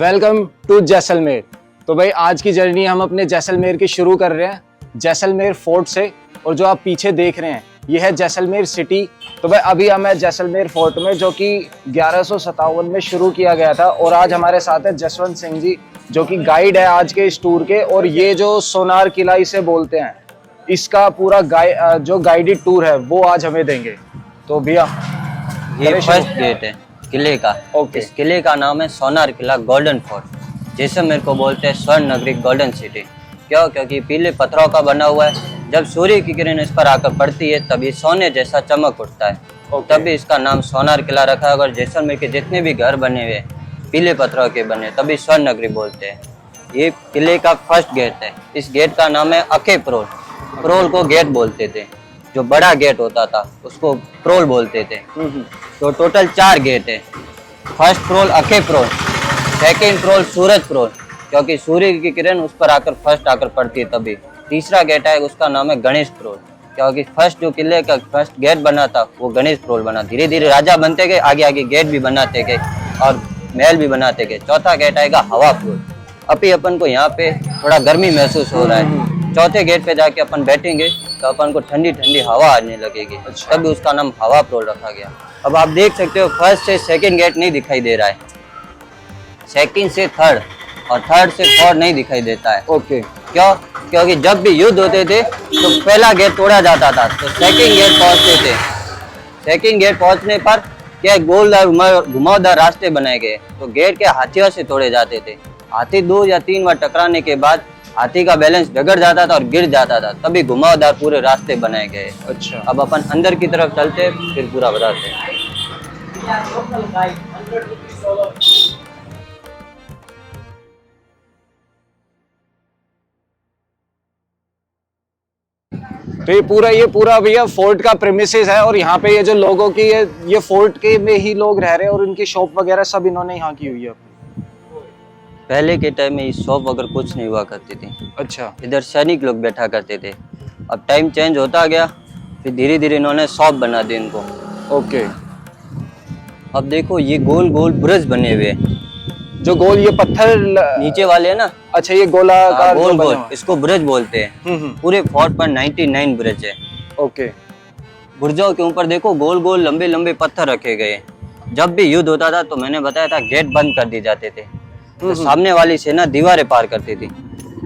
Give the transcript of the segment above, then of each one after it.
Welcome to Jaisalmer. तो भाई आज की जर्नी हम अपने जैसलमेर की शुरू कर रहे हैं जैसलमेर फोर्ट से। और जो आप पीछे देख रहे हैं ये है जैसलमेर सिटी। तो भाई अभी हम हैं जैसलमेर फोर्ट में, जो कि 1157 में शुरू किया गया था। और आज हमारे साथ है जसवंत सिंह जी, जो कि गाइड है आज के इस टूर के। और ये जो सोनार किला इसे बोलते हैं, इसका पूरा जो गाइडेड टूर है वो आज हमें देंगे। तो भैया ये फर्स्ट गेट है किले का। इस किले का नाम है सोनार किला गोल्डन फोर्ट। जैसलमेर को बोलते हैं स्वर्ण नगरी गोल्डन सिटी। क्यों? क्योंकि पीले पत्थरों का बना हुआ है। जब सूर्य की किरण इस पर आकर पड़ती है तब ये सोने जैसा चमक उठता है। तभी इसका नाम सोनार किला रखा है। अगर जैसलमेर के जितने भी घर बने हुए पीले पत्थरों के बने तभी स्वर्ण नगरी बोलते हैं। ये किले का फर्स्ट गेट है। इस गेट का नाम है अखे प्रोल। प्रोल को गेट बोलते थे। जो बड़ा गेट होता था उसको प्रोल बोलते थे। तो टोटल 4 गेट है। फर्स्ट प्रोल अखे प्रोल, सेकेंड प्रोल सूरज प्रोल, क्योंकि सूर्य की किरण उस पर आकर फर्स्ट आकर पड़ती है तभी। तीसरा गेट है उसका नाम है गणेश प्रोल, क्योंकि फर्स्ट जो किले का फर्स्ट गेट बना था वो गणेश प्रोल बना। धीरे धीरे राजा बनते गए, आगे आगे गेट भी बनाते गए और महल भी बनाते गए। चौथा गेट आएगा हवा प्रोल। अभी अपन को यहाँ पे थोड़ा गर्मी महसूस हो रहा है। चौथे गेट पे जाके अपन बैठेंगे तो अपन को ठंडी ठंडी हवा आने लगेगी। तभी उसका नाम हवा प्रोल रखा गया। अब आप देख सकते हो फर्स्ट से सेकंड गेट नहीं दिखाई दे रहा है, सेकंड से थर्ड और थर्ड से फोर्थ नहीं दिखाई देता है। ओके। क्यों? क्योंकि जब भी युद्ध होते थे तो पहला गेट तोड़ा जाता था तो सेकंड गेट पहुंचते थे। सेकंड गेट पहुंचने पर क्या गोलदार घुमावदार रास्ते बनाए गए तो गेट के हाथियों से तोड़े जाते थे। हाथी 2 या 3 बार टकराने के बाद हाथी का बैलेंस बिगड़ जाता था और गिर जाता था, तभी घुमावदार पूरे रास्ते बनाए गए। अच्छा। अब अपन अंदर की तरफ चलते फिर पूरा बताते हैं। तो ये पूरा भैया फोर्ट का प्रेमिसेस है। और यहाँ पे ये जो लोगों की ये फोर्ट के में ही लोग रह रहे हैं और उनकी शॉप वगैरह सब इन्होंने यहाँ की हुई है। पहले के टाइम में इस शॉप वगैरह कुछ नहीं हुआ करती थी। अच्छा। इधर सैनिक लोग बैठा करते थे। अब टाइम चेंज होता गया, फिर धीरे धीरे इन्होंने शॉप बना दी इनको। ओके। अब देखो ये गोल गोल ब्रिज बने हुए हैं। जो गोल ये पत्थर नीचे वाले है ना। अच्छा, ये गोलाकार गोल गोल इसको ब्रिज बोलते हैं। पूरे फोर्ट पर 99 ब्रिज है। ओके। बुर्जों के ऊपर देखो गोल गोल लंबे लंबे पत्थर रखे गए। जब भी युद्ध होता था तो मैंने बताया था गेट बंद कर दिए जाते थे। तो सामने वाली सेना दीवारें पार करती थी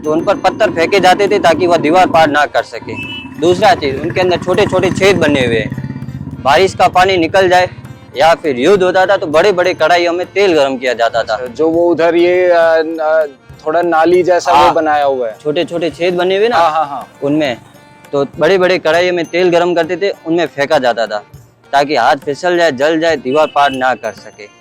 तो उन पर पत्थर फेंके जाते थे ताकि वह दीवार पार ना कर सके। दूसरा चीज, उनके अंदर छोटे छोटे छेद बने हुए हैं। बारिश का पानी निकल जाए या फिर युद्ध होता था तो बड़े बड़े कढ़ाइयों में तेल गर्म किया जाता था। जो वो उधर ये थोड़ा नाली जैसा वो बनाया हुआ है, छोटे छोटे छेद बने हुए ना। हाँ। उनमें तो बड़े बड़े कढ़ाइयों में तेल गर्म करते थे, उनमें फेंका जाता था ताकि हाथ फिसल जाए, जल जाए, दीवार पार ना कर सके।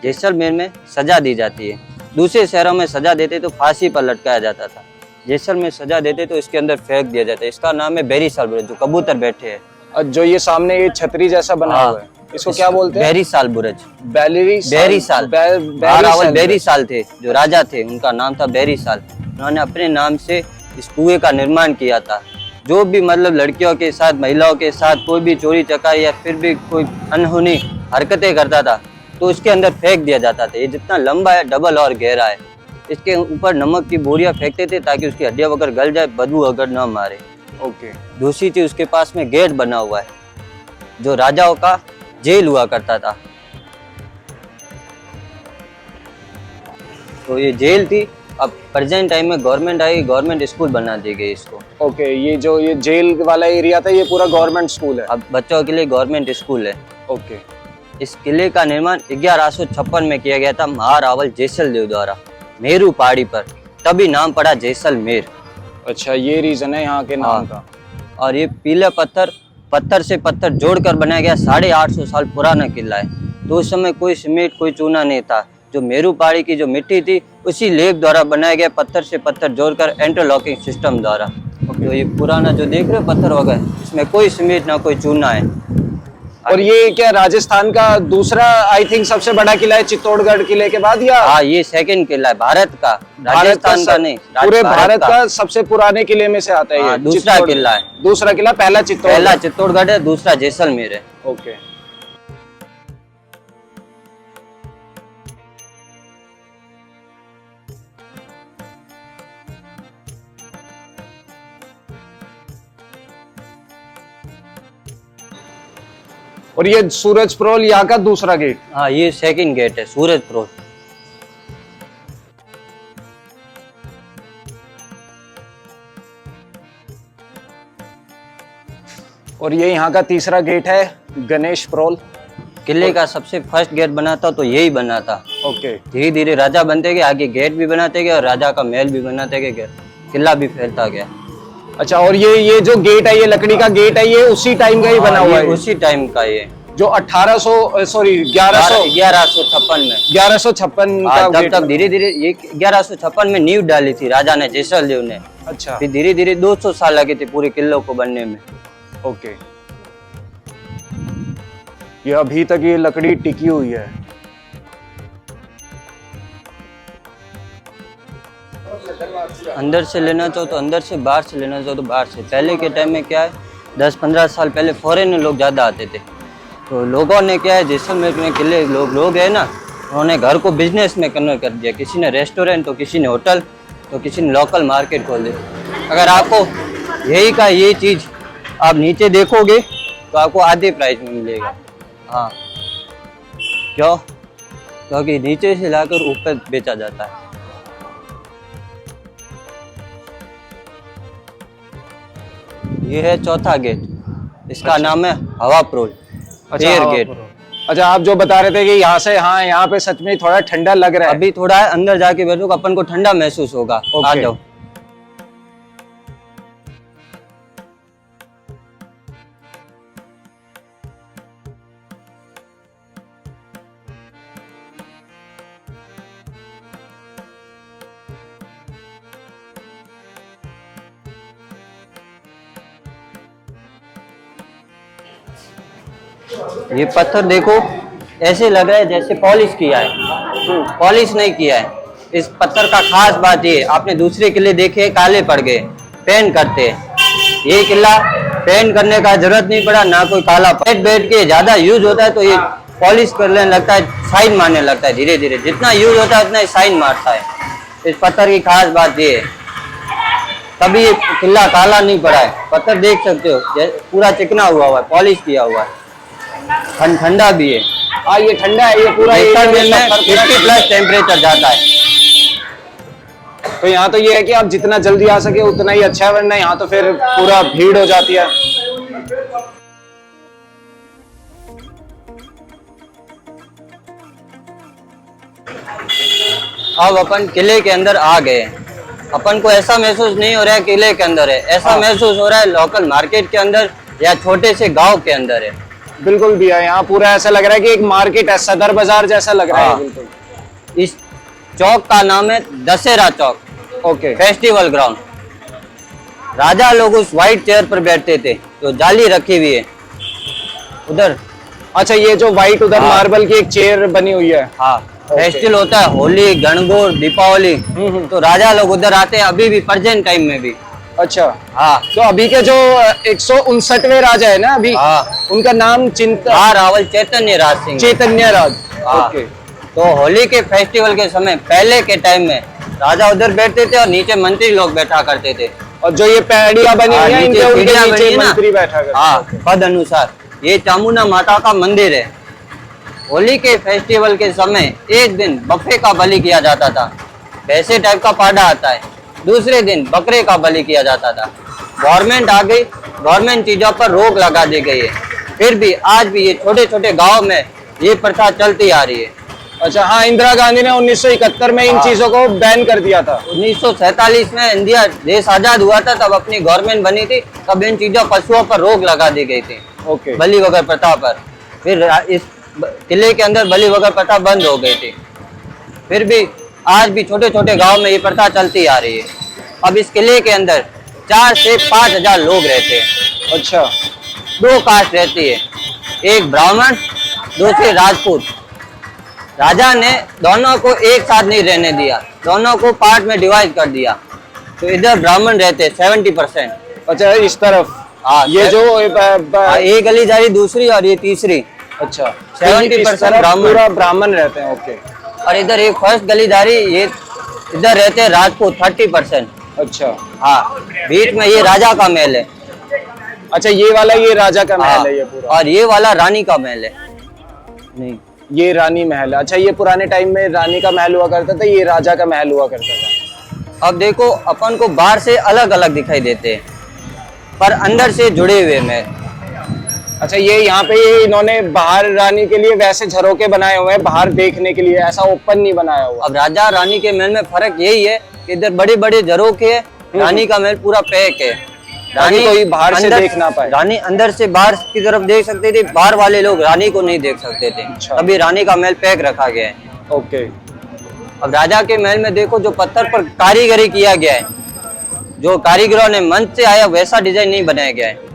जैसलमेर में सजा दी जाती है। दूसरे शहरों में सजा देते तो फांसी पर लटकाया जाता था। जैसलमेर सजा देते तो इसके अंदर फेंक दिया जाता है। इसका नाम है बेरीसाल बुर्ज, जो कबूतर बैठे हैं। जो ये सामने ये छतरी जैसा बना हुआ है, इसको क्या बोलते हैं? बेरीसाल बुर्ज। बेरीसाल बेरीसाल थे जो राजा थे, उनका नाम था बेरीसाल। उन्होंने अपने नाम से इस कुएं का निर्माण किया था। जो भी मतलब लड़कियों के साथ, महिलाओं के साथ कोई भी चोरी चकारी या फिर भी कोई अनहोनी हरकतें करता था तो इसके अंदर फेंक दिया जाता था। ये जितना लंबा है डबल और गहरा है। इसके ऊपर नमक की बोरियां फेंकते थे ताकि उसकी हड्डियां वगैरह गल जाए, बदबू अगर न मारे। ओके। दूसरी चीज, उसके पास में गेट बना हुआ है जो राजाओं का जेल हुआ करता था। तो ये जेल थी। अब प्रेजेंट टाइम में गवर्नमेंट आई, गवर्नमेंट स्कूल बना दी गई इसको। ओके। ये जो ये जेल वाला एरिया था ये पूरा गवर्नमेंट स्कूल है। अब बच्चों के लिए गवर्नमेंट स्कूल है। ओके। इस किले का निर्माण 1156 में किया गया था महारावल जैसलदेव द्वारा, मेरू पहाड़ी पर। तभी नाम पड़ा जैसलमेर। अच्छा, ये रीजन है यहाँ के नाम का। और ये पीले पत्थर से पत्थर जोड़कर बनाया गया 850 साल पुराना किला है। तो उस समय कोई सीमेंट, कोई चूना नहीं था। जो मेरू पहाड़ी की जो मिट्टी थी उसी लेप द्वारा बनाया गया, पत्थर से पत्थर जोड़कर इंटरलॉकिंग सिस्टम द्वारा। तो ये पुराना जो देख रहे हो पत्थर वगैरह, इसमें कोई सीमेंट ना कोई चूना है। और ये क्या राजस्थान का दूसरा आई थिंक सबसे बड़ा किला है चित्तौड़गढ़ किले के बाद, या? हाँ, ये सेकंड किला है भारत का, राजस्थान का नहीं, पूरे भारत का सबसे पुराने किले में से आता है ये। दूसरा किला है। दूसरा किला, पहला चित्तौड़गढ़ है, दूसरा जैसलमेर है। ओके। और ये सूरज प्रोल यहाँ का दूसरा गेट। हाँ, ये सेकंड गेट है, सूरज प्रोल। और ये यहाँ का तीसरा गेट है, गणेश प्रोल। किले का सबसे फर्स्ट गेट बना था तो यही बना था। ओके। धीरे धीरे राजा बनते गए, आगे गेट भी बनाते गए और राजा का महल भी बनाते गए, किला भी फैलता गया। अच्छा, और ये जो गेट है, ये लकड़ी का गेट है, ये उसी टाइम का ही बना हुआ है? उसी टाइम का ये, जो 1156 में 1156 का तब तक धीरे धीरे ये 1156 में नींव डाली थी राजा ने, जैसलदेव ने। अच्छा। फिर धीरे धीरे 200 साल लगे थे पूरे किले को बनने में। ओके। ये अभी तक ये लकड़ी टिकी हुई है। अंदर से लेना चाहो तो अंदर से, बाहर से लेना चाहो तो बाहर से। पहले के टाइम में क्या है, 10-15 साल पहले फॉरेन लोग ज्यादा आते थे, तो लोगों ने क्या है, जैसलमेर में किले लोग है ना, उन्होंने घर को बिजनेस में कन्वर्ट कर दिया। किसी ने रेस्टोरेंट, तो किसी ने होटल, तो किसी ने लोकल मार्केट खोल दी। अगर आपको ये चीज आप नीचे देखोगे तो आपको आधे प्राइस में मिलेगा। हाँ, क्यों? क्योंकि नीचे से लाकर ऊपर बेचा जाता है। ये है चौथा गेट, इसका नाम है हवा प्रोल। Air gate. अच्छा, आप जो बता रहे थे कि यहाँ से, हाँ, यहाँ पे सच में थोड़ा ठंडा लग रहा है। अभी थोड़ा है, अंदर जाके बैठो अपन को ठंडा महसूस होगा। आ जाओ। ये पत्थर देखो, ऐसे लग रहा है जैसे पॉलिश किया है, पॉलिश नहीं किया है। इस पत्थर का खास बात ये, आपने दूसरे किले देखे काले पड़ गए, पेंट करते हैं। ये किला पेंट करने का जरूरत नहीं पड़ा, ना कोई काला। बैठ के ज्यादा यूज होता है तो ये पॉलिश करने लगता है, साइन मारने लगता है। धीरे धीरे जितना यूज होता है उतना साइन मारता है। इस पत्थर की खास बात ये है, कभी ये किला काला नहीं पड़ा है। पत्थर देख सकते हो, पूरा चिकना हुआ है, पॉलिश किया हुआ है, ठंडा भी है। हाँ, ये ठंडा है, ये पूरा 50+ टेम्परेचर जाता है। तो यहाँ तो ये है कि आप जितना जल्दी आ सके उतना ही अच्छा है, वरना यहाँ तो फिर पूरा भीड़ हो जाती है। अब अपन किले के अंदर आ गए, अपन को ऐसा महसूस नहीं हो रहा है किले के अंदर है, ऐसा महसूस हो रहा है लोकल मार्केट के अंदर या छोटे से गांव के अंदर है। बिल्कुल भी है, यहाँ पूरा ऐसा लग रहा है कि एक मार्केट है, सदर बाजार जैसा लग रहा है। बिल्कुल। इस चौक का नाम है Dussehra Chowk. Okay. Festival ground. राजा लोग उस व्हाइट चेयर पर बैठते थे, तो जाली रखी हुई है उधर। अच्छा, ये जो व्हाइट उधर मार्बल की एक चेयर बनी हुई है। हाँ, फेस्टिवल होता है, होली, गणगौर, दीपावली, तो राजा लोग उधर आते हैं, अभी भी प्रेजेंट टाइम में भी। अच्छा। हाँ, तो अभी के जो 159वें राजा है ना अभी, हाँ, उनका नाम रावल चैतन्य राज सिंह। चैतन्य राज। हाँ। ओके। तो होली के फेस्टिवल के समय पहले के टाइम में राजा उधर बैठते थे और नीचे मंत्री लोग बैठा करते थे। और जो ये पैड़ियां बनी हुई हैं, इनके उनके नीचे मंत्री बैठा करते। हाँ, पद अनुसार। ये चामुंडा माता का मंदिर है। होली के फेस्टिवल के समय एक दिन बफे का बलि किया जाता था, वैसे टाइप का पाड़ा आता है। दूसरे दिन बकरे का बलि किया जाता था। गवर्नमेंट आ गई, गवर्नमेंट चीजों पर रोक लगा दी गई है, फिर भी आज भी ये छोटे छोटे गांव में ये प्रथा चलती आ रही है। अच्छा, हाँ, इंदिरा गांधी ने 1971 में इन चीजों को बैन कर दिया था। 1947 में इंडिया देश आजाद हुआ था, तब अपनी गवर्नमेंट बनी थी, तब इन चीजों पशुओं पर रोक लगा दी गई थी। ओके। बलि वगैरह प्रथा पर। फिर इस किले के अंदर बलि वगैरह प्रथा बंद हो गई थी, फिर भी आज भी छोटे छोटे गांव में ये प्रथा चलती आ रही है। अब इस किले के अंदर 4 से 5 हजार लोग रहते हैं। अच्छा। 2 कास्ट रहती है, एक ब्राह्मण, दूसरे राजपूत। राजा ने दोनों को एक साथ नहीं रहने दिया, दोनों को पार्ट में डिवाइड कर दिया। तो इधर ब्राह्मण रहते हैं 70%। अच्छा, इस तरफ। हाँ, ये जो एक गली जा रही, दूसरी और ये तीसरी। अच्छा, 70% ब्राह्मण ब्राह्मण रहते हैं। ओके। और इधर एक फर्स्ट गली जा रही, ये इधर रहते हैं राजपूत 30%। अच्छा। हाँ, बीच में ये राजा का महल है। अच्छा, ये वाला ये राजा का महल है ये पूरा, और ये वाला रानी का महल है। नहीं, ये रानी महल है। अच्छा, ये पुराने टाइम में रानी का महल हुआ करता था, ये राजा का महल हुआ करता था। अब देखो अपन को बाहर से अलग अलग दिखाई देते हैं पर अंदर से जुड़े हुए महल। अच्छा, ये यहाँ पे ये इन्होंने बाहर रानी के लिए वैसे झरोके बनाए हुए हैं, बाहर देखने के लिए, ऐसा ओपन नहीं बनाया हुआ। अब राजा रानी के महल में फर्क यही है कि इधर बड़े बड़े झरोके है, रानी का महल पूरा पैक है। रानी कोई बाहर से देख ना पाए। रानी अंदर से बाहर की तरफ देख सकते थे, बाहर वाले लोग रानी को नहीं देख सकते थे। अच्छा। अभी रानी का महल पैक रखा गया है। ओके। अब राजा के महल में देखो जो पत्थर पर कारीगरी किया गया है, जो कारीगरों ने मन से आया वैसा डिजाइन नहीं बनाया गया है।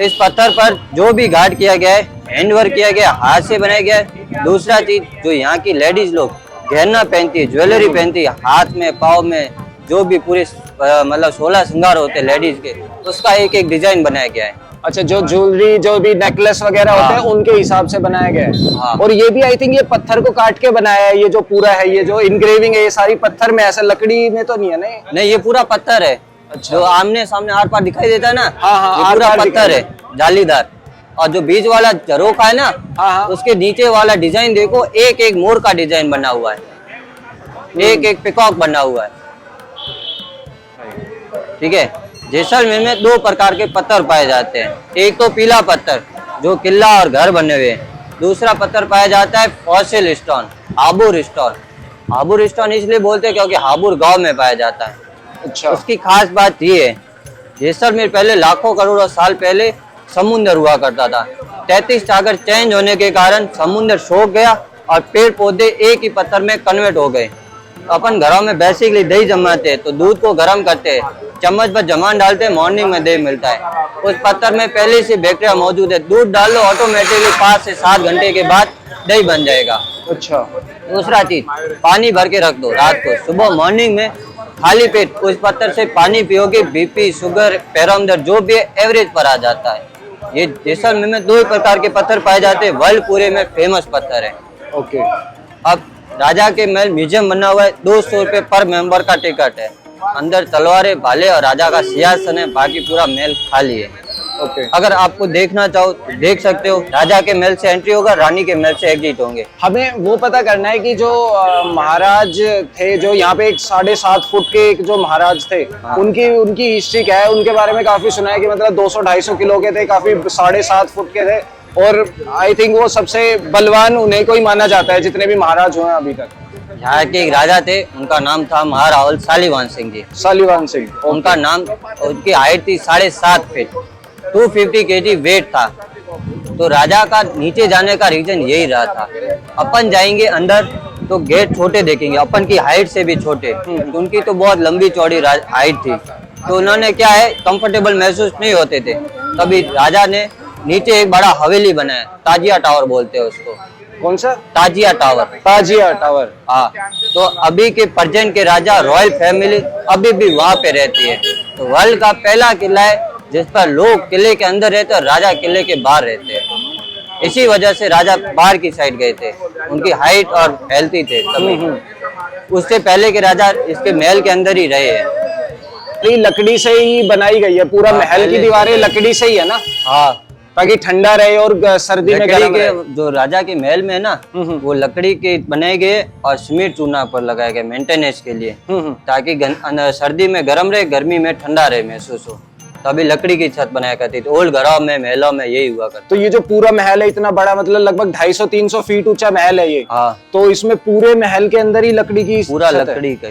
इस पत्थर पर जो भी घाट किया गया है, हैंडवर्क किया गया, हाथ से बनाया गया है। दूसरा चीज, जो यहाँ की लेडीज लोग गहना पहनती है, ज्वेलरी पहनती है, हाथ में पाँव में जो भी पूरे मतलब 16 श्रृंगार होते हैं लेडीज के, उसका एक एक डिजाइन बनाया गया है। अच्छा, जो ज्वेलरी, जो भी नेकलेस वगैरह होते हैं, उनके हिसाब से बनाया गया है। हाँ। और ये भी आई थिंक ये पत्थर को काट के बनाया है, ये जो पूरा है, ये जो इनग्रेविंग है, ये सारी पत्थर में, ऐसा लकड़ी में तो नहीं है? नहीं, ये पूरा पत्थर है। अच्छा। जो आमने सामने आर पार दिखाई देता है ना, हाँ, ये पूरा पत्थर है, जालीदार। और जो बीच वाला झरोखा है ना, हाँ। उसके नीचे वाला डिजाइन देखो, एक एक मोर का डिजाइन बना हुआ है, एक एक पिकॉक बना हुआ है। ठीक है। जैसलमेर में 2 प्रकार के पत्थर पाए जाते हैं। एक तो पीला पत्थर जो किला और घर बने हुए हैं, दूसरा पत्थर पाया जाता है फॉसिल स्टोन, हाबुर स्टोन। हाबुर स्टोन इसलिए बोलते हैं क्योंकि हाबुर गांव में पाया जाता है। अच्छा। उसकी खास बात ये है, जैसलमेर पहले लाखों करोड़ों साल पहले समुद्र हुआ करता था। 33 सागर चेंज होने के कारण समुद्र सूख गया और पेड़ पौधे एक ही पत्थर में कन्वर्ट हो गए। अपन घरों में बेसिकली दही जमाते हैं तो दूध को गर्म करते हैं, चम्मच पर जमान डालते हैं, मॉर्निंग में दही मिलता है। उस पत्थर में पहले से बैक्टीरिया मौजूद है, दूध डाल लो ऑटोमेटिकली 5 से 7 घंटे के बाद दही बन जाएगा। अच्छा। दूसरा चीज, पानी भर के रख दो रात को, सुबह मॉर्निंग में खाली पेट उस पत्थर से पानी पियोगे, बीपी, शुगर, पैरों दर्द जो भी है एवरेज पर आ जाता है। ये जैसलमेर में 2 प्रकार के पत्थर पाए जाते हैं, वर्ल्ड पूरे में फेमस पत्थर है। ओके। अब राजा के महल म्यूजियम बना हुआ है, 200 रुपये पर मेंबर का टिकट है। अंदर तलवारें, भाले और राजा का सिंहासन है, बाकी पूरा महल खाली है। ओके। अगर आपको देखना चाहो तो देख सकते हो। राजा के महल से एंट्री होगा, रानी के महल से एग्जिट होंगे। हमें वो पता करना है कि जो महाराज थे, जो यहाँ पे एक 7.5 फुट के एक जो महाराज थे, हाँ। उनकी हिस्ट्री क्या है? उनके बारे में काफी सुना है कि मतलब 200-250 किलो के थे, काफी 7.5 फुट के थे, और आई थिंक वो सबसे बलवान उन्हें को ही माना जाता है जितने भी महाराज हुए हैं अभी तक। यहाँ के एक राजा थे, उनका नाम था महाराहुल सालीवान सिंह जी। सालीवान सिंह। उनका नाम, उनकी हाइट थी 7.5 फीट, 250 kg वेट था। तो राजा का नीचे जाने का रीजन यही रहा था। अपन जाएंगे अंदर तो गेट छोटे देखेंगे, अपन की हाइट से भी छोटे, उनकी तो बहुत लंबी चौड़ी हाइट थी। तो उन्होंने क्या है, कंफर्टेबल महसूस नहीं होते थे, तभी राजा ने नीचे एक बड़ा हवेली बनाया, ताजिया टावर बोलते हैं उसको। कौन सा? ताजिया टावर। ताजिया टावर। हाँ। तो अभी के प्रेजेंट के राजा रॉयल फैमिली अभी भी वहाँ पे रहती है। तो वर्ल्ड का पहला किला है जिस पर लोग किले के अंदर रहते और राजा किले के बाहर रहते हैं। इसी वजह से राजा बाहर की साइड गए थे, उनकी हाइट और हेल्थी थे तभी। उससे पहले के राजा इसके महल के अंदर ही रहे हैं। ये लकड़ी से ही बनाई गई है, पूरा महल की दीवारें लकड़ी से ही है ना? हाँ, ताकि ठंडा रहे और सर्दी में गर्म रहे। जो राजा के महल में है ना, वो लकड़ी के बनाए गए और सीमेंट चूना पर लगाए गए मेंटेनेंस के लिए, ताकि सर्दी में गर्म रहे, गर्मी में ठंडा रहे महसूस हो। तभी लकड़ी की छत बनाया करती थी। ओल्ड घरों में, महलों में यही हुआ करता। तो ये जो पूरा महल है इतना बड़ा, मतलब लगभग 250-300 फीट ऊंचा महल है ये। हाँ। तो इसमें पूरे महल के अंदर ही लकड़ी की पूरा छत है? लकड़ी का,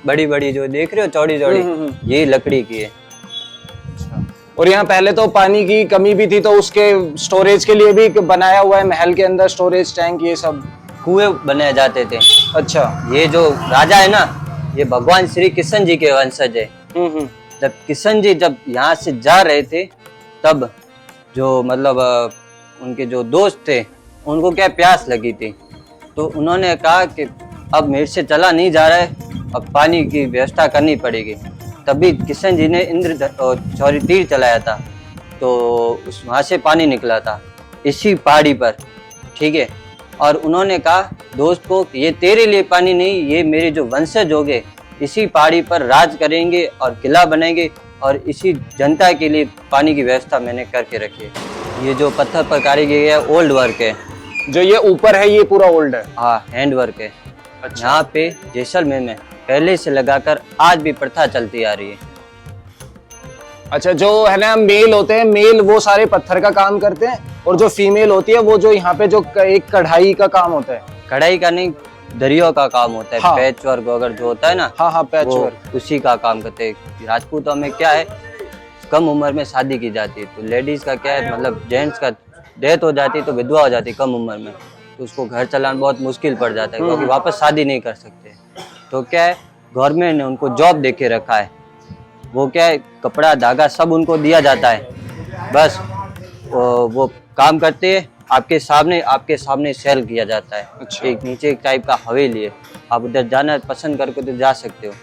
बड़ी बड़ी जो देख रहे हो चौड़ी चौड़ी, यही लकड़ी की है। और यहाँ पहले तो पानी की कमी भी थी, तो उसके स्टोरेज के लिए भी बनाया हुआ है महल के अंदर, स्टोरेज टैंक, ये सब कुएं बनाए जाते थे। अच्छा। ये जो राजा है ना, ये भगवान श्री कृष्ण जी के वंशज है। जब कृष्ण जी जब यहाँ से जा रहे थे, तब जो मतलब उनके जो दोस्त थे, उनको क्या प्यास लगी थी, तो उन्होंने कहा कि अब मेरे से चला नहीं जा रहा है, अब पानी की व्यवस्था करनी पड़ेगी। तभी कृष्ण जी ने तीर चलाया था, तो वहाँ से पानी निकला था इसी पहाड़ी पर। ठीक है। और उन्होंने कहा दोस्त को, ये तेरे लिए पानी नहीं, ये मेरे जो वंशज होंगे इसी पहाड़ी पर राज करेंगे और किला बनेंगे और इसी जनता के लिए पानी की व्यवस्था मैंने करके रखी है। ये जो पत्थर पर कारीगरी है ओल्ड वर्क है, जो ये ऊपर है ये पूरा ओल्ड है। हाँ हैंड वर्क है। अच्छा। यहाँ पे जैसलमेर में पहले से लगाकर आज भी प्रथा चलती आ रही है। अच्छा, जो है ना मेल होते हैं, मेल वो सारे पत्थर का काम करते हैं, और जो फीमेल होती है वो जो यहाँ पे जो एक कढ़ाई का काम होता है। कढ़ाई का नहीं, दरियों का काम होता है। हाँ। पैच वर्क अगर जो होता है ना, हाँ हाँ, पैच वो वर्क। उसी का काम करते हैं। राजपूतों में क्या है, कम उम्र में शादी की जाती है, तो लेडीज का क्या है, मतलब जेंट्स का डेथ हो जाती है तो विधवा हो जाती है कम उम्र में, तो उसको घर चलाना बहुत मुश्किल पड़ जाता है, क्योंकि वापस शादी नहीं कर सकते। तो क्या है, गवर्नमेंट ने उनको जॉब दे के रखा है। वो क्या है, कपड़ा धागा सब उनको दिया जाता है, बस वो काम करते हैं, आपके सामने सेल किया जाता है। अच्छा। एक नीचे एक टाइप का हवेली है, आप उधर जाना पसंद करके तो जा सकते हो।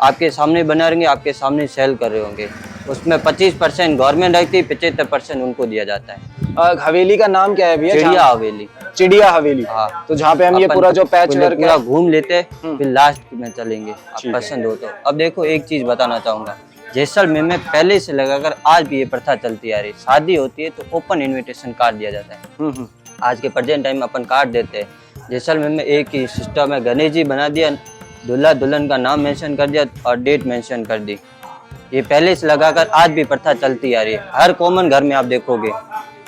आपके सामने बना रहेंगे, आपके सामने सेल कर रहे होंगे। उसमें 25% गवर्नमेंट रखती है, 75% उनको दिया जाता है। हवेली का नाम क्या है भैया? चिड़िया हवेली। चिड़िया हवेली। हाँ। तो जहाँ पे हम ये अपन पूरा जो पैच पहले वर्क पूरा है। घूम लेते हैं, फिर लास्ट में चलेंगे, आप ठीक है। पसंद हो तो। अब देखो एक चीज बताना चाहूंगा, जैसलमेर में पहले से लगाकर आज भी ये प्रथा चलती आ रही है। शादी होती है तो ओपन इनविटेशन कार्ड दिया जाता है। आज के प्रेजेंट टाइम में अपन कार्ड देते हैं। जैसलमेर में एक ही सिस्टम है, गणेश जी बना दिया, दूल्हा दुल्हन का नाम मेंशन कर दिया और डेट मेंशन कर दी। ये पहले से लगाकर आज भी प्रथा चलती आ रही है, हर कॉमन घर में आप देखोगे।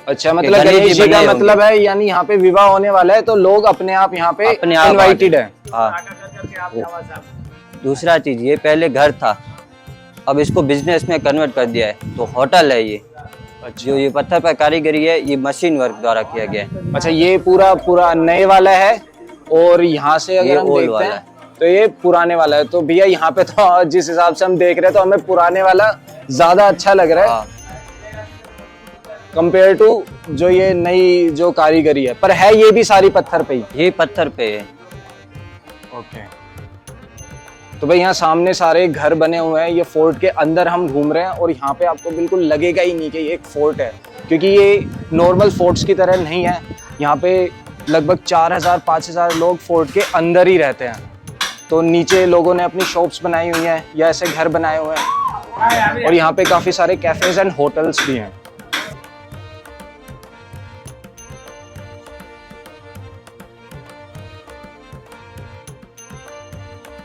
अच्छा, मतलब गणेश जी का मतलब है यानी यहाँ पे विवाह होने वाला है तो लोग अपने आप यहाँ पे इनवाइटेड है। हाँ। दूसरा चीज, ये पहले घर था, अब इसको बिजनेस में कन्वर्ट कर दिया है, तो होटल है ये। जो ये पत्थर पर कारीगरी है, ये मशीन वर्क द्वारा किया गया है। अच्छा, ये पूरा नए वाला है, और यहाँ से अगर हम देखते हैं तो ये पुराने वाला है। तो भैया यहाँ पे तो जिस हिसाब से हम देख रहे हैं तो हमें पुराने वाला ज्यादा अच्छा लग रहा है कंपेयर टू जो ये नई जो कारीगरी है। पर है ये भी सारी पत्थर पे ही? ये पत्थर पे है। ओके। तो भाई यहाँ सामने सारे घर बने हुए हैं, ये फोर्ट के अंदर हम घूम रहे हैं, और यहाँ पे आपको बिल्कुल लगेगा ही नहीं कि ये एक फोर्ट है, क्योंकि ये नॉर्मल फोर्ट्स की तरह नहीं है। यहाँ पे लगभग 4000-5000 लोग फोर्ट के अंदर ही रहते हैं। तो नीचे लोगों ने अपनी शॉप्स बनाई हुई हैं या ऐसे घर बनाए हुए हैं, और यहाँ पे काफी सारे कैफेज एंड होटल्स भी हैं।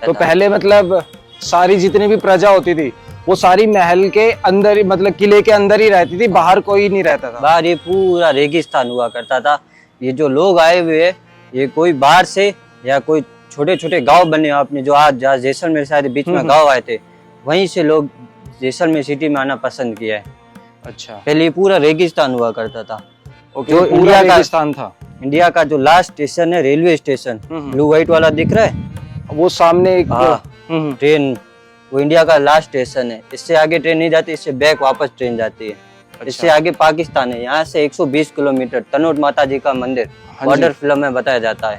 तो पहले मतलब सारी जितनी भी प्रजा होती थी वो सारी महल के अंदर ही, मतलब किले के अंदर ही रहती थी, बाहर कोई नहीं रहता था। बाहर ये पूरा रेगिस्तान हुआ करता था। ये जो लोग आए हुए हैं, ये कोई बाहर से या कोई छोटे छोटे गांव बने अपने, जो आज जैसलमेर शायद बीच में गांव आए थे, वहीं से लोग जैसलमेर सिटी में आना पसंद किया है। अच्छा। पहले ये पूरा रेगिस्तान हुआ करता था। जो इंडिया का रेगिस्तान था। इंडिया का जो लास्ट स्टेशन है, रेलवे स्टेशन, ब्लू व्हाइट वाला दिख रहा है वो सामने एक ट्रेन, वो इंडिया का लास्ट स्टेशन है। इससे आगे ट्रेन नहीं जाती, इससे बैक वापस ट्रेन जाती है। अच्छा। इससे आगे पाकिस्तान है। यहाँ से 120 किलोमीटर तनोट माता जी का मंदिर, बॉर्डर फिल्म में बताया जाता है।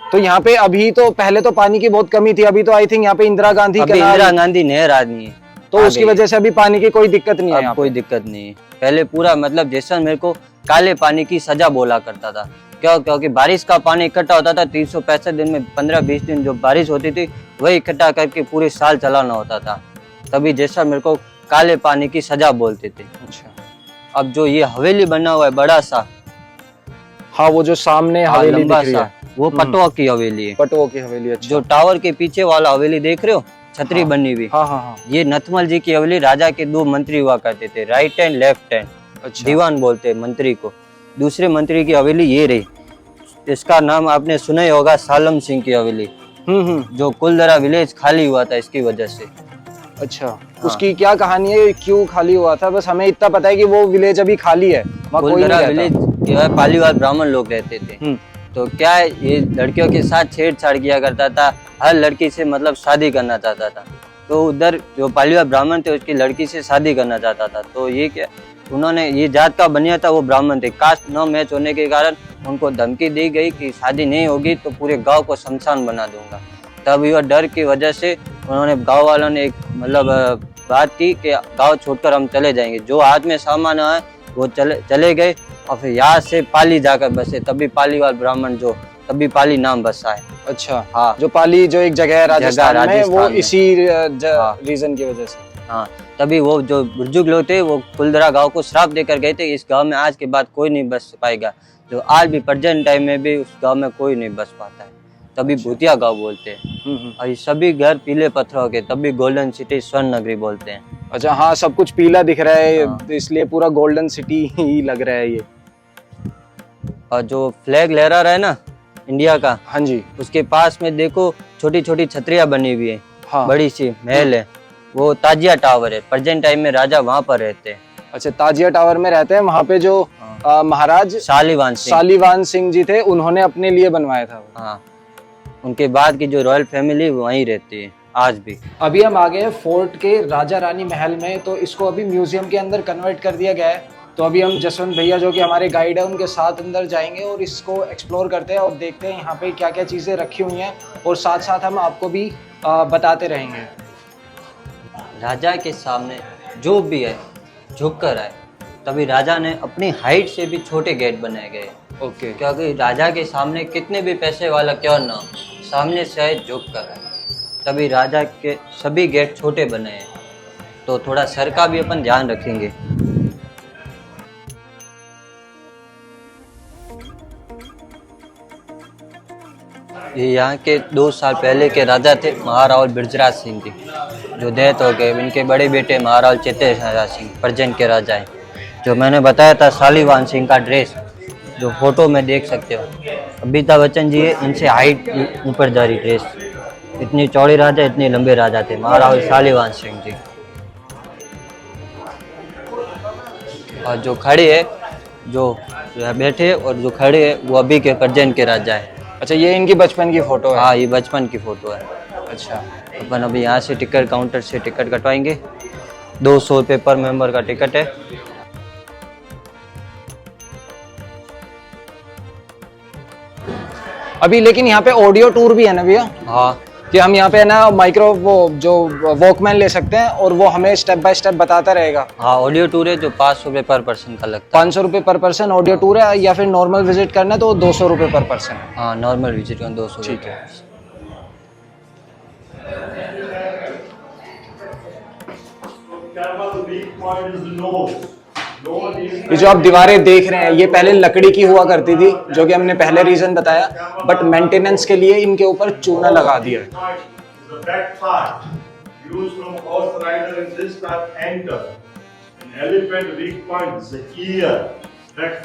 तो यहाँ पे अभी तो पहले तो पानी की बहुत कमी थी, अभी तो आई थिंक यहाँ पे इंदिरा गांधी नहर आदमी है, तो उसकी वजह से अभी पानी की कोई दिक्कत नहीं है। कोई दिक्कत नहीं है। पहले पूरा मतलब जैसलमेर को काले पानी की सजा बोला करता था। क्यों? क्योंकि बारिश का पानी इकट्ठा होता था 365 दिन में 15-20 दिन जो बारिश होती थी वही इकट्ठा करके पूरे साल चलाना होता था, तभी जैसलमेर को काले पानी की सजा बोलते थे। अच्छा। अब जो ये हवेली बना हुआ है बड़ा सा, हाँ वो जो सामने हवेली दिख रही है वो पटवा की हवेली है। पटवा की हवेली। अच्छा। जो टावर के पीछे वाला हवेली देख रहे हो, छतरी बनी हुई, हाँ। ये नथमल जी की हवेली। राजा के 2 मंत्री हुआ करते थे, राइट हैंड लेफ्ट हैंड। अच्छा। दीवान बोलते हैं मंत्री को। दूसरे मंत्री की हवेली ये रही, इसका नाम आपने सुना ही होगा, सालम सिंह की हवेली। जो कुलदरा विलेज खाली हुआ था इसकी वजह से। अच्छा। हाँ। उसकी क्या कहानी है, क्यों खाली हुआ था? बस हमें इतना पता है कि वो विलेज अभी खाली है, कुलदरा विलेज पालीवाल ब्राह्मण लोग रहते थे। तो क्या है, ये लड़कियों के साथ छेड़छाड़ किया करता था, हर लड़की से मतलब शादी करना चाहता था। तो उधर जो पालीवाल ब्राह्मण थे उसकी लड़की से शादी करना चाहता था। तो ये क्या, उन्होंने, ये जात का बनिया था, वो ब्राह्मण थे, कास्ट न मैच होने के कारण उनको धमकी दी गई कि शादी नहीं होगी तो पूरे गांव को शमशान बना दूंगा। तब यह डर की वजह से उन्होंने, गांव वालों ने एक मतलब बात की कि गांव छोड़कर हम चले जाएंगे, जो हाथ में सामान है वो चले गए, और फिर यहाँ से पाली जाकर बसे। तभी पालीवाल ब्राह्मण जो तभी पाली नाम बसा है। अच्छा, हाँ। जो पाली जो एक जगह है राजस्थान में, वो राजस्थान में। इसी हाँ। रीजन की वजह से। हाँ, तभी वो जो बुजुर्ग लोग थे वो कुलदरा गांव को श्राप देकर गए थे, इस गांव में आज के बाद कोई नहीं बस पाएगा। जो आज भी प्रेजेंट टाइम में भी उस गांव में कोई नहीं बस पाता है, तभी भूतिया गांव बोलते हैं। और ये सभी घर पीले पत्थरों के, तभी गोल्डन सिटी स्वर्ण नगरी बोलते हैं। अच्छा, हाँ, सब कुछ पीला दिख रहा है, हाँ। इसलिए पूरा गोल्डन सिटी ही लग रहा है ये। और जो फ्लैग लहरा रहा है ना इंडिया का, हाँ जी। उसके पास में देखो छोटी छोटी छतरियां बनी हुई है। हाँ। बड़ी सी महल है, वो ताजिया टावर है। प्रेजेंट टाइम में राजा वहां पर रहते हैं। अच्छा, ताजिया टावर में रहते हैं, वहाँ पे जो महाराज शालीवान सिंह। शालीवान सिंह जी थे, उन्होंने अपने लिए बनवाया था। हाँ, उनके बाद की जो रॉयल फैमिली वहीं रहती है आज भी। अभी हम आ गए हैं फोर्ट के राजा रानी महल में, तो इसको अभी म्यूजियम के अंदर कन्वर्ट कर दिया गया है। तो अभी हम जसवंत भैया जो कि हमारे गाइड है उनके साथ अंदर जाएंगे और इसको एक्सप्लोर करते हैं और देखते हैं यहाँ पे क्या क्या चीज़ें रखी हुई हैं, और साथ साथ हम आपको भी बताते रहेंगे। राजा के सामने जो भी है झुक कर आए, तभी राजा ने अपनी हाइट से भी छोटे गेट बनाए गए। ओके। क्योंकि राजा के सामने कितने भी पैसे वाला क्यों ना हो, सामने से आए झुक कर आए, तभी राजा के सभी गेट छोटे बने हैं। तो थोड़ा सर का भी अपन ध्यान रखेंगे। ये यहाँ के 2 साल पहले के राजा थे महारावल बृजराज सिंह जी, जो डेथ हो गए। इनके बड़े बेटे महारावल चेतेश्वर सिंह प्रेजेंट के राजा हैं। जो मैंने बताया था शालीवान सिंह का ड्रेस जो फोटो में देख सकते हो, अमिताभ बच्चन जी है, इनसे हाइट ऊपर जा रही ड्रेस। इतनी चौड़ी राजा, इतने लंबे राजा थे महारावल शालीवान सिंह जी। और जो खड़े है, जो बैठे और जो खड़े है, वो अभी के प्रेजेंट के राजा है। अच्छा, ये इनकी बचपन की फोटो है? हाँ, ये बचपन की फोटो है। अच्छा। अपन अभी यहाँ से टिकट काउंटर से टिकट कटवाएंगे। 200 रुपये पर मेंबर का टिकट है। अभी लेकिन यहाँ पे ऑडियो टूर भी है ना भैया? हाँ, कि हम यहाँ पे ना माइक्रो वो जो वॉकमैन ले सकते हैं और वो हमें स्टेप बाय स्टेप बताता रहेगा। हाँ, ऑडियो टूर है जो 500 रुपये पर पर्सन का लगता है। 500 रुपये पर पर्सन ऑडियो टूर है, या फिर नॉर्मल विजिट करना है तो 200 रुपये पर पर्सन है। हाँ, नॉर्मल विजिट का 200। ठीक है। ये जो आप दीवारें देख रहे हैं, ये पहले लकड़ी की हुआ करती थी, जो कि हमने पहले रीजन बताया, बट मेंटेनेंस के लिए इनके ऊपर चूना लगा दिया है।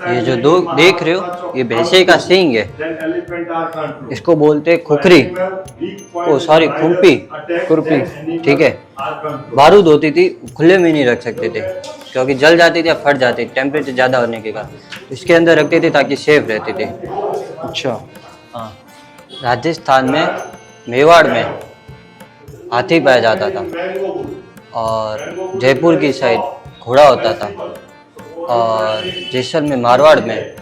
ये जो देख रहे हो, ये भैंसे का सींग है। इसको बोलते हैं खुखरी, ओ सॉरी खुरपी। ठीक है। बारूद होती थी, खुले में नहीं रख सकते थे क्योंकि जल जाती थी या फट जाती थी टेम्परेचर ज़्यादा होने के कारण। इसके अंदर रखते थे ताकि सेफ रहते थे। अच्छा। हाँ, राजस्थान में मेवाड़ में हाथी पाया जाता था, और जयपुर की साइड घोड़ा होता था, और जैसलमेर मारवाड़ में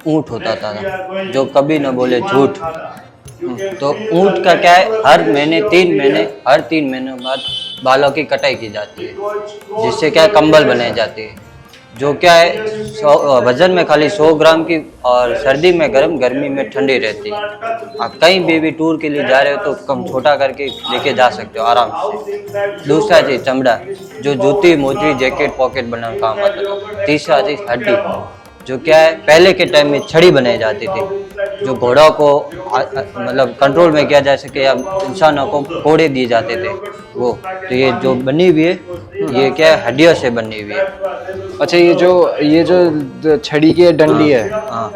ऊंट होता था, जो कभी न बोले झूठ। तो ऊंट का क्या है, हर 3 महीने बाद बालों की कटाई की जाती है, जिससे क्या है कंबल बनाई जाती है, जो क्या है वजन में खाली 100 ग्राम की, और सर्दी में गर्म, गर्मी में ठंडी रहती है। आप कहीं भी टूर के लिए जा रहे हो तो कम छोटा करके लेके जा सकते हो आराम से। दूसरा चीज चमड़ा, जो जूती, मोजरी, जैकेट, पॉकेट बनाने काम आता है। तीसरा चीज हड्डी, जो क्या है पहले के टाइम में छड़ी बनाई जाती थी, जो घोड़ों को मतलब कंट्रोल में किया जा सके, या इंसानों को कोड़े दिए जाते थे वो। तो ये जो बनी हुई है, ये क्या है हड्डियों से बनी हुई है। अच्छा, ये जो छड़ी की डंडी है, हाँ,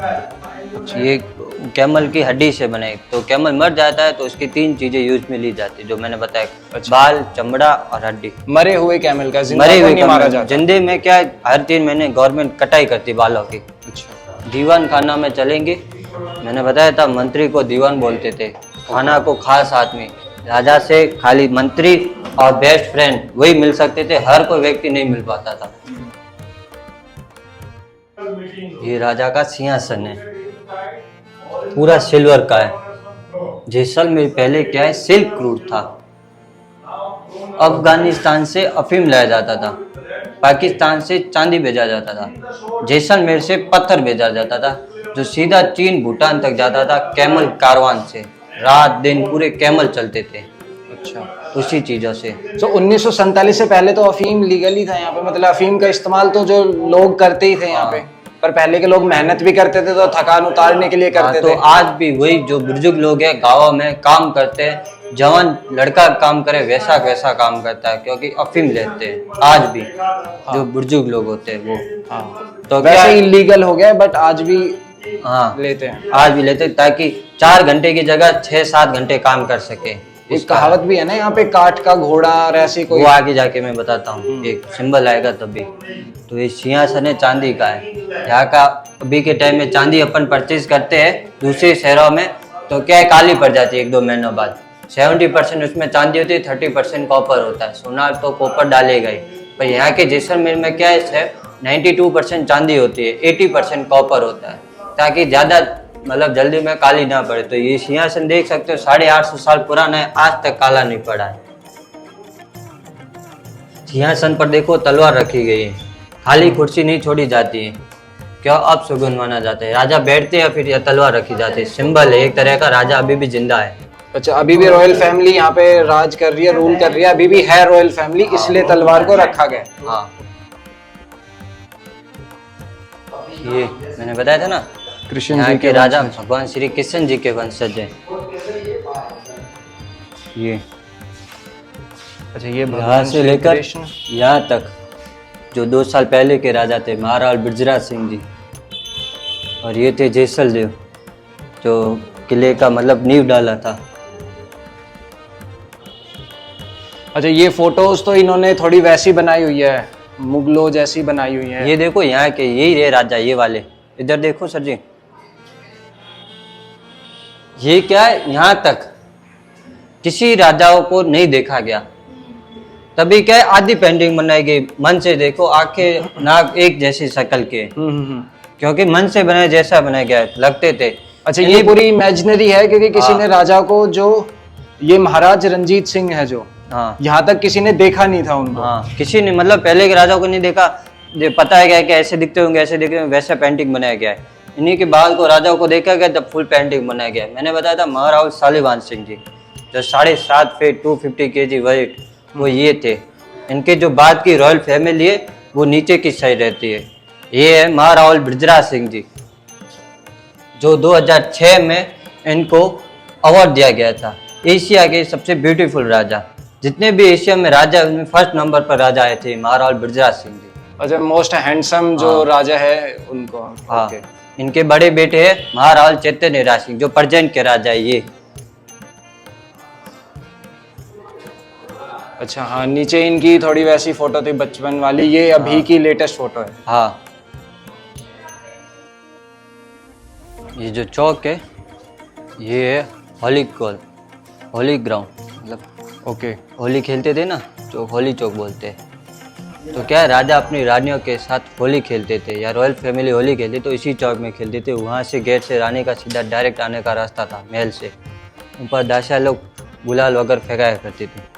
ये कैमल की हड्डी से बने। तो कैमल मर जाता है तो उसकी 3 चीजें यूज में ली जाती है, जो मैंने बताया। अच्छा। बाल, चमड़ा और हड्डी। मरे हुए कैमल का, जिंदा मरे को हुए नहीं मारा कैमल, जाता। जिंदे में क्या है हर 3 महीने गवर्नमेंट कटाई करती बालों की। अच्छा। दीवान खाना में चलेंगे। मैंने बताया था मंत्री को दीवान बोलते थे, खाना को खास आदमी। राजा से खाली मंत्री और बेस्ट फ्रेंड वही मिल सकते थे, हर कोई व्यक्ति नहीं मिल पाता था। ये राजा का सिंहासन है, पूरा सिल्वर का है। जैसलमेर पहले क्या है सिल्क रूट था। अफगानिस्तान से अफीम लाया जाता था, पाकिस्तान से चांदी भेजा जाता था, जैसलमेर से पत्थर भेजा जाता था, जो सीधा चीन भूटान तक जाता था कैमल कारवान से। रात दिन पूरे कैमल चलते थे अच्छा, उसी चीजों से। तो 1947 से पहले तो अफीम लीगल ही था यहाँ पे, मतलब अफीम का इस्तेमाल तो जो लोग करते ही थे यहाँ पे, पर पहले के लोग मेहनत भी करते थे तो थकान उतारने के लिए करते तो थे। आज भी वही जो बुजुर्ग लोग हैं गाँव में काम करते हैं, जवान लड़का काम करे वैसा वैसा काम करता है, क्योंकि अफीम लेते हैं आज भी जो बुजुर्ग लोग होते हैं वो। हाँ, तो वैसे इलीगल हो गया बट आज भी हाँ लेते हैं। आज भी लेते हैं, ताकि 4 घंटे की जगह 6-7 घंटे काम कर सके। एक कहावत भी है ना यहाँ पे, काठ का घोड़ा और ऐसी कोई। वो आगे जाके मैं बताता हूँ, एक सिंबल आएगा तभी। तो ये सिंहासन है चांदी का है, यहाँ का अभी के टाइम में चांदी अपन परचेज करते हैं दूसरे शहरों में, तो क्या है काली पड़ जाती है 1-2 महीनों बाद। 70% उसमें चांदी होती है, 30% कॉपर होता है। सोना तो कॉपर डालेगा ही, पर यहाँ के जैसलमेर में क्या है 92% चांदी होती है, 80% कॉपर होता है, ताकि ज्यादा मतलब जल्दी में काली ना पड़े। तो ये सिंहासन देख सकते हो 850 साल पुराना है, आज तक काला नहीं पड़ा है। सिंहासन पर देखो तलवार रखी गई है, खाली कुर्सी नहीं छोड़ी जाती है, क्यों अब सुगुन माना जाता है। राजा बैठते हैं फिर यह तलवार रखी जाती है, सिंबल है एक तरह का, राजा अभी भी जिंदा है। अच्छा, अभी भी रॉयल फैमिली यहाँ पे राज कर रही है, रूल कर रही है, अभी भी है रॉयल फैमिली, इसलिए तलवार को रखा गया। हाँ, ये मैंने बताया था ना, कृष्ण यहाँ जी के राजा भगवान श्री कृष्ण जी के वंशज हैं ये। अच्छा, ये यहाँ से लेकर यहाँ तक जो 2 साल पहले के राजा थे महाराज बृजराज सिंह जी, और ये थे जैसलदेव जो किले का मतलब नींव डाला था। अच्छा, ये फोटोज तो इन्होंने थोड़ी वैसी बनाई हुई है, मुगलों जैसी बनाई हुई है। ये देखो यहाँ के यही रहे राजा, ये वाले इधर देखो सर जी, ये क्या है यहाँ तक किसी राजाओं को नहीं देखा गया, तभी क्या है आधी पेंटिंग बनाई गई। मन से देखो, आंखें नाक एक जैसी शक्ल के, क्योंकि मन से बनाया जैसा बनाया गया लगते थे। अच्छा, ये पूरी इमेजिनरी है क्योंकि किसी ने राजा को, जो ये महाराज रंजीत सिंह है जो, हाँ यहाँ तक किसी ने देखा नहीं था उनको। हाँ, किसी ने मतलब पहले के राजाओं को नहीं देखा, पता है क्या कि ऐसे दिखते होंगे ऐसे दिखते होंगे, वैसा पेंटिंग बनाया गया है। इन्हीं के बाद को राजाओं को देखा गया तब फुल पेंटिंग बनाया गया। मैंने बताया था महाराज शालिवाहन सिंह जी जो 7.5 फीट 250 kg वेट, वो ये थे। इनके जो बाद की रॉयल फैमिली है वो नीचे की साइड रहती है। ये है महाराज बृजराज सिंह जी जो 2006 में इनको अवार्ड दिया गया था एशिया के सबसे ब्यूटीफुल राजा। जितने भी एशिया में राजा उनमें फर्स्ट नंबर पर राजा आए थे महाराज बृजराज सिंह जी। अच्छा, मोस्ट हैंडसम जो राजा है उनको। हाँ, ओके। इनके बड़े बेटे हैं महाराज चैतन्य राज सिंह जो प्रजेंट के राजा है ये। अच्छा, हाँ, नीचे इनकी थोड़ी वैसी फोटो थी बचपन वाली, ये अभी की लेटेस्ट फोटो है। हाँ, ये जो चौक है ये है होली कॉल, होली ग्राउंड, मतलब ओके, होली खेलते थे ना जो होली चौक बोलते हैं। तो क्या है राजा अपनी रानियों के साथ होली खेलते थे या रॉयल फैमिली होली खेलते तो इसी चौक में खेलते थे। वहाँ से गेट से रानी का सीधा डायरेक्ट आने का रास्ता था महल से। ऊपर दाशा लोग गुलाल वगैरह फेंकाया करते थे।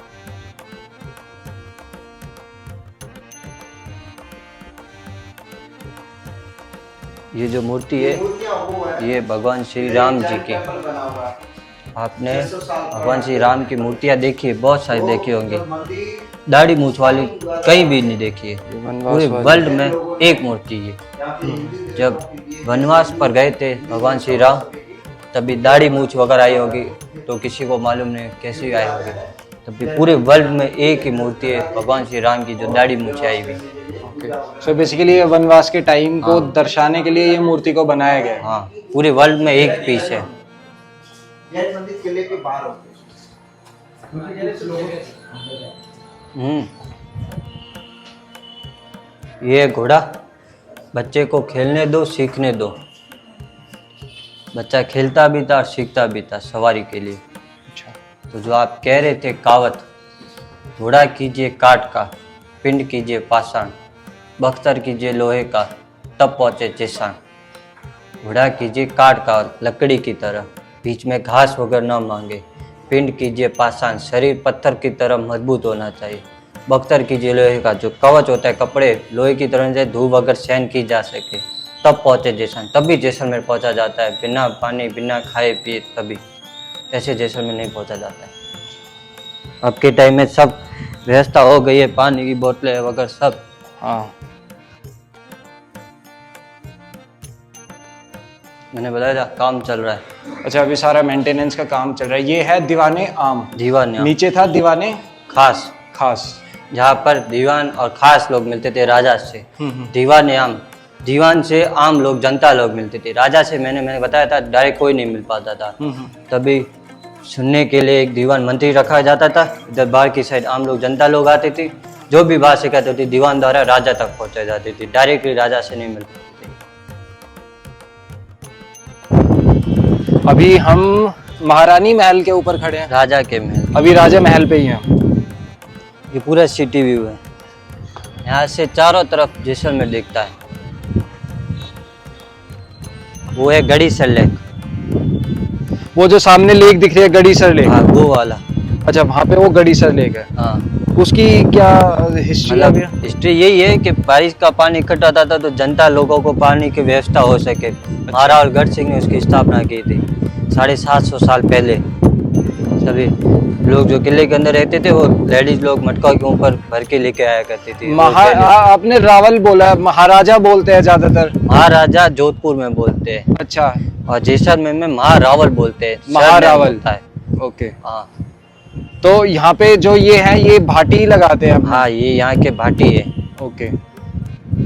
ये जो मूर्ति है ये भगवान श्री राम जी की। आपने भगवान श्री राम की मूर्तियाँ देखी है, बहुत सारी देखी होंगी, दाढ़ी मूछ वाली कहीं भी नहीं देखी है पूरे वर्ल्ड में एक मूर्ति है। जब वनवास पर गए थे भगवान श्री राम तभी दाढ़ी मूछ वगैरह आई होगी, तो किसी को मालूम नहीं कैसी आई होगी। तभी पूरे वर्ल्ड में एक ही मूर्ति है भगवान श्री राम की जो दाढ़ी मूछ आई हुई। सो बेसिकली ये वनवास के टाइम को दर्शाने के लिए ये मूर्ति को बनाया गया है। हाँ, पूरे वर्ल्ड में एक पीस है। किले के बाहर होते ये घोड़ा बच्चे को खेलने दो, सीखने दो। बच्चा खेलता भी था और सीखता भी था सवारी के लिए। अच्छा, तो जो आप कह रहे थे कहावत, घोड़ा कीजिए काठ का, पिंड कीजिए पाषाण, बख्तर कीजिए लोहे का, तब पहुँचे जिसान। घोड़ा कीजिए काठ का लकड़ी की तरह, बीच में घास वगैरह न मांगे। पिंड कीजिए पाषाण, शरीर पत्थर की तरह मजबूत होना चाहिए। बख्तर कीजिए लोहे का, जो कवच होता है कपड़े लोहे की तरह से धूप वगैरह सहन की जा सके। तब पहुंचे जैसलमेर, तभी जैसलमेर पहुंचा जाता है, बिना पानी बिना खाए पिए, तभी ऐसे जैसलमेर नहीं पहुंचा जाता है। अब के टाइम में सब व्यवस्था हो गई है, पानी की बोतलें वगैरह सब। हाँ, मैंने बताया था काम चल रहा है। अच्छा अभी सारा मेंटेनेंस का काम चल रहा है। ये है दीवाने आम, दीवान यहाँ नीचे था दीवाने खास, खास। जहाँ पर दीवान और खास लोग मिलते थे राजा से। दीवान आम, दीवान से आम लोग जनता लोग मिलते थे, राजा से मैंने बताया था डायरेक्ट कोई नहीं मिल पाता था। तभी सुनने के लिए एक दीवान मंत्री रखा जाता था, इधर बाहर की साइड आम लोग जनता लोग आते थे, जो भी बात शिकायत होती दीवान द्वारा राजा तक पहुंचाई जाती थी, डायरेक्टली राजा से नहीं मिल पाती थी। अभी हम महारानी महल के ऊपर खड़े हैं, राजा के महल, अभी राजा महल पे ही हैं। ये पूरा सिटी व्यू है, यहाँ से चारों तरफ जैसलमेर दिखता है। वो है गड़ीसर लेक, वो जो सामने लेक दिख रही है गड़ीसर लेक, हाँ वो वाला। अच्छा वहाँ पे वो गड़ीसर लेक है। हाँ उसकी क्या हिस्ट्री है भैया? हिस्ट्री यही है कि बारिश का पानी इकट्ठा होता था तो जनता लोगों को पानी की व्यवस्था हो सके। महाराज और गढ़ सिंह ने उसकी स्थापना की थी 750 साल पहले। सभी लोग जो किले के अंदर रहते थे वो लेडीज लोग मटका के ऊपर भर के लेके आया करती थी। आपने रावल बोला, महाराजा बोलते हैं ज्यादातर। महाराजा जोधपुर में बोलते हैं, अच्छा, और जैसलमेर में महारावल बोलते हैं, महारावल है। ओके। हाँ तो यहाँ पे जो ये है ये भाटी लगाते हैं। हाँ, ये यहाँ के भाटी है। ओके।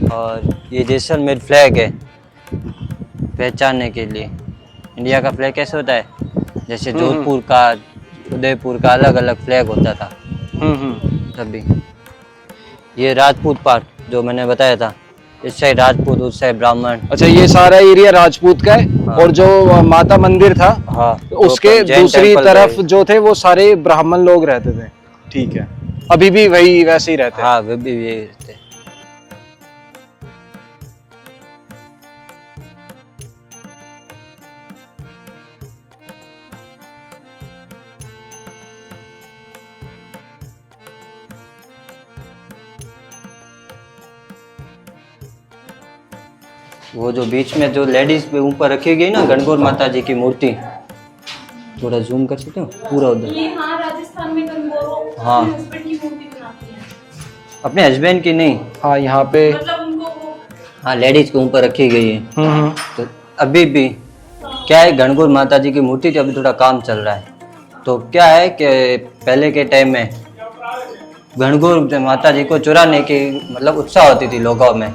और ये जैसलमेर फ्लैग है पहचानने के लिए। इंडिया का फ्लैग कैसे होता है, जैसे जोधपुर का, उदयपुर का अलग अलग फ्लैग होता था तभी। ये राजपूत पार्ट जो मैंने बताया था, इस साइड राजपूत उस साइड ब्राह्मण। अच्छा ये सारा एरिया राजपूत का है। हाँ। और जो माता मंदिर था, हाँ, उसके दूसरी तरफ जो थे वो सारे ब्राह्मण लोग रहते थे। ठीक है, अभी भी वही वैसे ही रहते हैं। हाँ, वे भी यही रहते। वो जो बीच में जो लेडीज पे ऊपर रखी गई ना गणगौर माता जी की मूर्ति, थोड़ा जूम कर सकते हो पूरा उधर। ये हाँ राजस्थान में गणगौर हाँ। अपने हस्बैंड की मूर्ति बनाती हैं। अपने हस्बैंड की नहीं, हाँ यहाँ पे मतलब उनको वो हाँ लेडीज के ऊपर रखी गई है। तो अभी भी क्या है, गणगौर माता जी की मूर्ति थी, अभी थोड़ा काम चल रहा है। तो क्या है कि पहले के टाइम में गणगौर माता जी को चुराने की मतलब उत्साह होती थी लोगों में।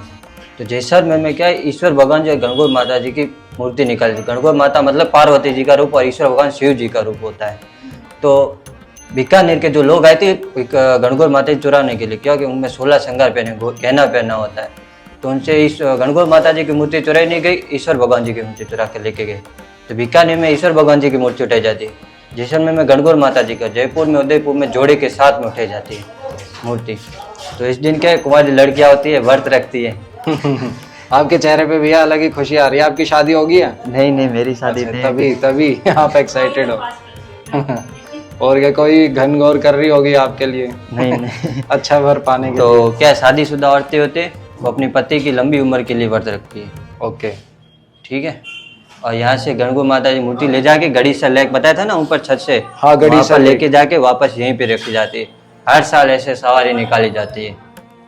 तो जैसलमेर में क्या है, ईश्वर भगवान जो है गणगौर माता जी की मूर्ति निकाली थी। गणगौर माता मतलब पार्वती जी का रूप और ईश्वर भगवान शिव जी का रूप होता है। तो बीकानेर के जो लोग आए थे गणगौर माता जी चुराने के लिए, क्योंकि उनमें 16 श्रृंगार पहने, गहना पहना होता है, तो उनसे इस गणगौर माता जी की मूर्ति चुराई नहीं गई, ईश्वर भगवान जी की मूर्ति चुरा के लेके गए। तो बीकानेर में ईश्वर भगवान जी की मूर्ति उठाई जाती है, जैसलमेर में गणगौर माता जी का, जयपुर में उदयपुर में जोड़े के साथ में उठाई जाती है मूर्ति। तो इस दिन क्या है, कुंवारी लड़कियां होती है व्रत रखती है। आपके चेहरे पे भैया अलग ही खुशी आ रही है। आपकी शादी होगी है? नहीं, मेरी शादी अच्छा, तभी आप एक्साइटेड हो। और क्या कोई घनघोर कर रही होगी आपके लिए? नहीं। अच्छा वर पाने के लिए। तो क्या शादीशुदा औरतें होते वो अपनी पति की लंबी उम्र के लिए व्रत रखती है। ओके, ठीक है। और यहाँ से गणगौर माता जी मूर्ति ले जाके गड़ीसर लेक बताया था ना ऊपर छत से, हाँ गड़ीसर लेके जाके वापस यहीं पे रखी जाती है। हर साल ऐसे सवारी निकाली जाती है।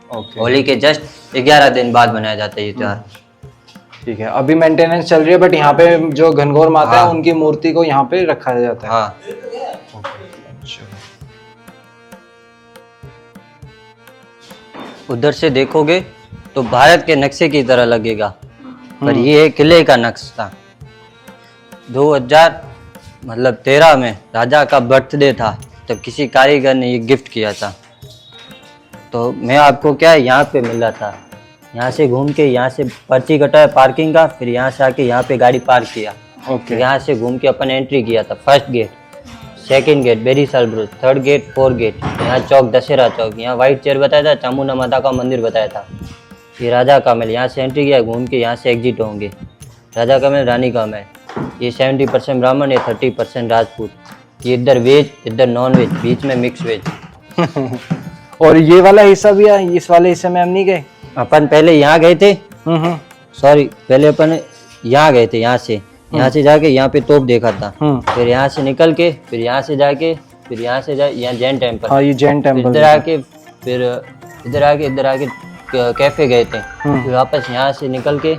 ओके, होली के जस्ट 11 दिन बाद मनाया जाता है ये त्योहार। ठीक है। अभी मेंटेनेंस चल रही है, बट यहाँ पे जो घनघोर माता है उनकी मूर्ति को यहाँ पे रखा जाता है। हाँ, उधर से देखोगे तो भारत के नक्शे की तरह लगेगा, पर ये एक किले का नक्शा। 2013 में राजा का बर्थडे था, तब किसी कारीगर ने ये गिफ्ट किया था। तो मैं आपको क्या है यहाँ पे मिला था, यहाँ से घूम के यहाँ से पर्ची कटाया पार्किंग का, फिर यहाँ से आके यहाँ पे गाड़ी पार्क किया। ओके, यहाँ से घूम के अपन एंट्री किया था। First gate, second gate Barisal bridge, third gate, fourth gate, यहाँ चौक दशहरा चौक, यहाँ व्हाइट चेयर बताया था, चामुंडा माता का मंदिर बताया था। ये राजा का महल, यहाँ से एंट्री किया, घूम के यहाँ से एग्जिट होंगे। राजा का महल, रानी का महल। ये 70% ब्राह्मण, ये 30% राजपूत। ये इधर वेज, इधर नॉन वेज, बीच में मिक्स वेज। और ये वाला हिस्सा भी है, इस वाले हिस्से में हम नहीं गए। अपन पहले यहाँ गए थे, सॉरी, पहले अपन यहाँ गए थे, यहाँ से जाके यहाँ पे तोप देखा था, फिर यहाँ से निकल के, फिर यहाँ से जाके, फिर यहाँ से जा यहाँ जैन टेम्पल, हाँ ये जैन टेम्पल, इधर आके, फिर इधर आके कैफे गए थे, फिर वापस यहाँ से निकल के।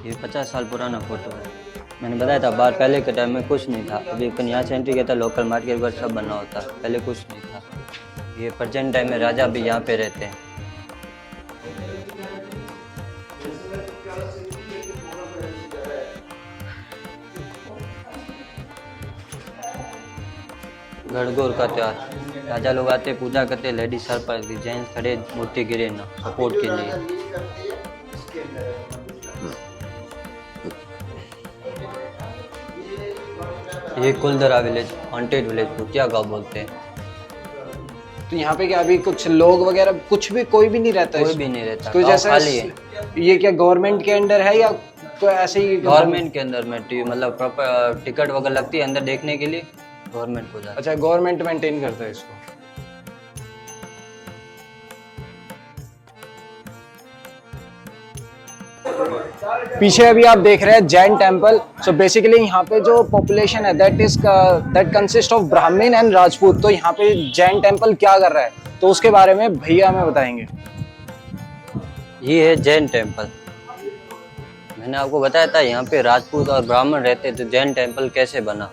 ये 50 साल पुराना फोटो है। मैंने बताया था बाहर पहले के टाइम में कुछ नहीं था, अभी अपन यहाँ से एंट्री किया था, लोकल मार्केट पर सब बना होता, पहले कुछ नहीं था। ये प्रेजेंट टाइम में राजा भी यहाँ पे रहते हैं। गणगौर का त्योहार, राजा लोग आते पूजा करते, लेडीज सर पर जेंट्स खड़े मूर्ति गिरे ना सपोर्ट के लिए। ये कुलधरा विलेज, हॉन्टेड विलेज, भूतिया गाँव बोलते हैं। तो यहाँ पे क्या अभी कुछ लोग वगैरह कुछ भी कोई भी नहीं रहता? कोई भी नहीं रहता, कोई गाँव जैसे खाली है। ये क्या गवर्नमेंट के अंडर है या कोई ऐसे ही? गवर्नमेंट के अंदर में मतलब प्रॉपर टिकट वगैरह लगती है अंदर देखने के लिए, गवर्नमेंट को जाता। अच्छा, गवर्नमेंट मेंटेन करता है इसको। पीछे अभी आप देख रहे हैं जैन टेम्पल। सो बेसिकली यहाँ पे जो पॉपुलेशन है दैट कंसिस्ट ऑफ ब्राह्मण एंड राजपूत। तो यहाँ पे जैन टेम्पल क्या कर रहा है तो उसके बारे में भैया हमें बताएंगे। ये है जैन टेम्पल। मैंने आपको बताया था यहाँ पे राजपूत और ब्राह्मण रहते, तो जैन टेम्पल कैसे बना।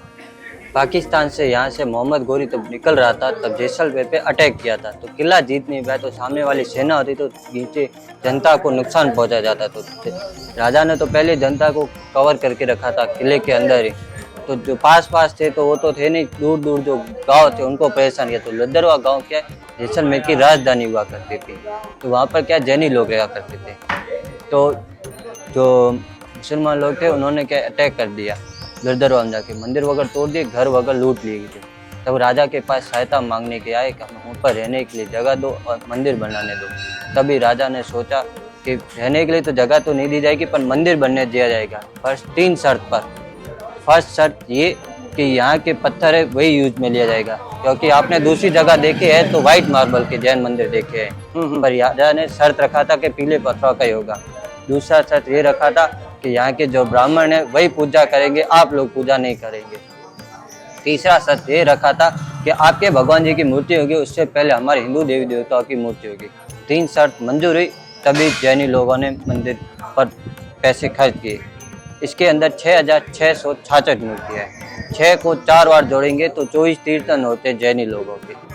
पाकिस्तान से यहाँ से मोहम्मद गोरी तब निकल रहा था, तब जैसलमेर पे अटैक किया था, तो किला जीत नहीं पाया, तो सामने वाली सेना होती तो नीचे जनता को नुकसान पहुंचाया जाता। तो राजा ने तो पहले जनता को कवर करके रखा था किले के अंदर ही, तो जो पास थे तो वो तो थे नहीं, दूर दूर जो गांव थे उनको परेशान किया। तो लद्दरवा गांव क्या जैसलमेर की राजधानी हुआ करती थी, तो वहाँ पर क्या जैनी लोग रहा करते थे। तो जो मुसलमान लोग थे उन्होंने क्या अटैक कर दिया लद्दरवा में, जाके मंदिर वगैरह तोड़ दिए, घर वगैरह लूट लिए गए। तब राजा के पास सहायता मांगने के आए कि हमें ऊपर रहने के लिए जगह दो और मंदिर बनाने दो। तभी राजा ने सोचा कि रहने के लिए तो जगह तो नहीं दी जाएगी पर मंदिर बनने दिया जाएगा, फर्स्ट 3 शर्त पर। फर्स्ट शर्त ये कि यहाँ के पत्थर है वही यूज में लिया जाएगा, क्योंकि आपने दूसरी जगह देखे हैं तो व्हाइट मार्बल के जैन मंदिर देखे हैं, पर राजा ने शर्त रखा था कि पीले पत्थरों का ही होगा। दूसरा शर्त ये रखा था कि यहाँ के जो ब्राह्मण है वही पूजा करेंगे, आप लोग पूजा नहीं करेंगे। तीसरा शर्त ये रखा था कि आपके भगवान जी की मूर्ति होगी उससे पहले हमारे हिंदू देवी देवताओं की मूर्ति होगी। 3 शर्त मंजूर हुई, तभी जैनी लोगों ने मंदिर पर पैसे खर्च किए। इसके अंदर 6666 मूर्तियाँ हैं। 6 को 4 बार जोड़ेंगे तो 24 तीर्थन होते जैनी लोगों के।